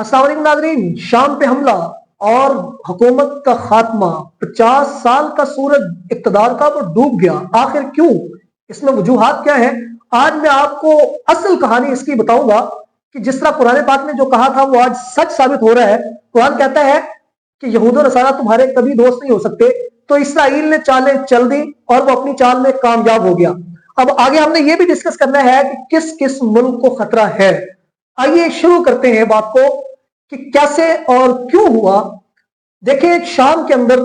अस्सलाम वालेकुम नाज़रीन, शाम पे हमला और हुकूमत का खात्मा, 50 साल का सूरज इक़्तिदार का वो डूब गया, आखिर क्यों? इसमें वजूहात क्या है? आज मैं आपको असल कहानी इसकी बताऊंगा कि जिस तरह कुरान पाक ने जो कहा था वो आज सच साबित हो रहा है। कुरान कहता है कि यहूद और नसारा तुम्हारे कभी दोस्त नहीं हो सकते, तो इसराइल ने चालें चल दी और वो अपनी चाल में कामयाब हो गया। अब आगे हमने ये भी डिस्कस करना है कि किस किस मुल्क को खतरा है। आइए शुरू करते हैं बात को कि कैसे और क्यों हुआ। देखिए, शाम के अंदर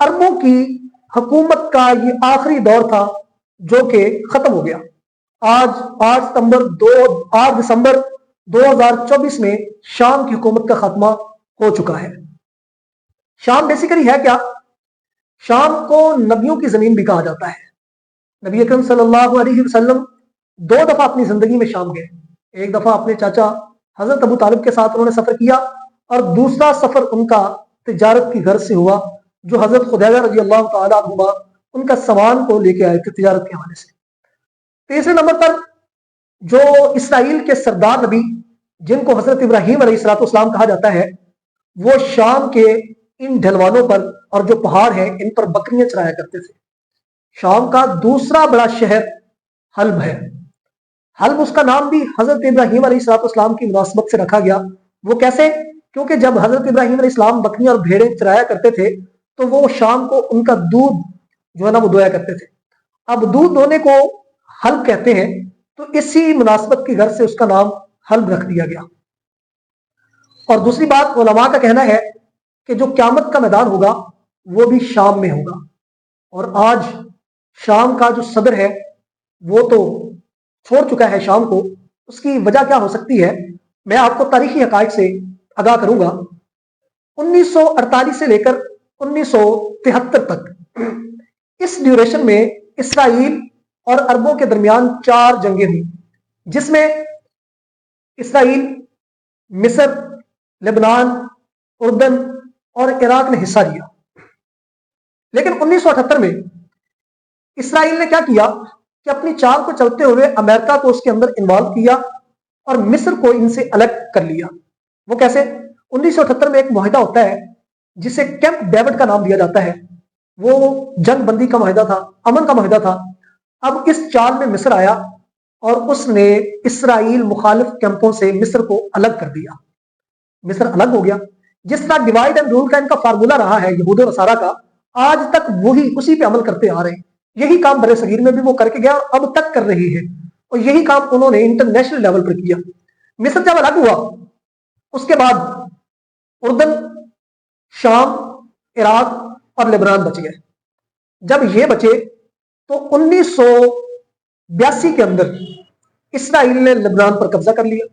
अरबों की हुकूमत का ये आखिरी दौर था जो कि खत्म हो गया। आज 8 दिसंबर 2024 में शाम की हुकूमत का खात्मा हो चुका है। शाम बेसिकली है क्या? शाम को नबियों की जमीन भी कहा जाता है। नबी अकरम सल्लल्लाहु अलैहि वसल्लम 2 दफा अपनी जिंदगी में शाम गए। एक दफा अपने चाचा हजरत अबू तालिब के साथ उन्होंने सफर किया और दूसरा सफर उनका तिजारत की गर्ज से हुआ, जो हजरत खुदैबा रजी अल्लाह तआला अन्हुमा उनका सामान को लेके आए थे तिजारत के हवाले से। तीसरे नंबर पर जो इसराइल के सरदार नबी जिनको हजरत इब्राहीम अलैहिस्सलाम कहा जाता है, वो शाम के इन ढलवानों पर और जो पहाड़ हैं इन पर बकरियां चराया करते थे। शाम का दूसरा बड़ा शहर हल्ब है। हल्ब, उसका नाम भी हजरत इब्राहीम अलैहिस्सलाम की मुनासबत से रखा गया। वो कैसे? क्योंकि जब हजरत इब्राहीम अलैहिस्सलाम बकरियां और भेड़ें चराया करते थे तो वो शाम को उनका दूध जो है ना वो दोया करते थे। अब दूध दोने को हल्ब कहते हैं, तो इसी मुनासबत की घर से उसका नाम हल्ब रख दिया गया। और दूसरी बात, उलमा का कहना है कि जो क़यामत का मैदान होगा वो भी शाम में होगा। और आज शाम का जो सदर है वो तो छोड़ चुका है शाम को। उसकी वजह क्या हो सकती है, मैं आपको तारीखी हकायक से आगाह करूंगा। 1948 से लेकर 1973 तक, इस ड्यूरेशन में इसराइल और अरबों के दरमियान 4 जंगें हुई, जिसमें इसराइल, मिस्र, लेबनान, उर्दन और इराक ने हिस्सा लिया। लेकिन 1978 में इसराइल ने क्या किया कि अपनी चाल को चलते हुए अमेरिका को उसके अंदर इन्वॉल्व किया और मिस्र को इनसे अलग कर लिया। वो कैसे? 1978 में एक मुआहिदा होता है जिसे कैंप डेविड का नाम दिया जाता है। वो जंग बंदी का मुआहिदा था, अमन का मुआहिदा था। अब इस चाल में मिस्र आया और उसने इसराइल मुखालिफ कैंपों से मिस्र को अलग कर दिया। मिस्र अलग हो गया। जिस तरह डिवाइड एंड रूल का इनका फार्मूला रहा है यहूद और नसारा का, आज तक वही उसी पे अमल करते आ रहे हैं। यही काम बड़े सगीर में भी वो करके गया और अब तक कर रही है, और यही काम उन्होंने इंटरनेशनल लेवल पर किया। मिस्र जब अलग हुआ उसके बाद उर्दन, शाम, इराक और लेबनान बच गए। जब ये बचे तो 1982 के अंदर इसराइल ने लेबनान पर कब्जा कर लिया।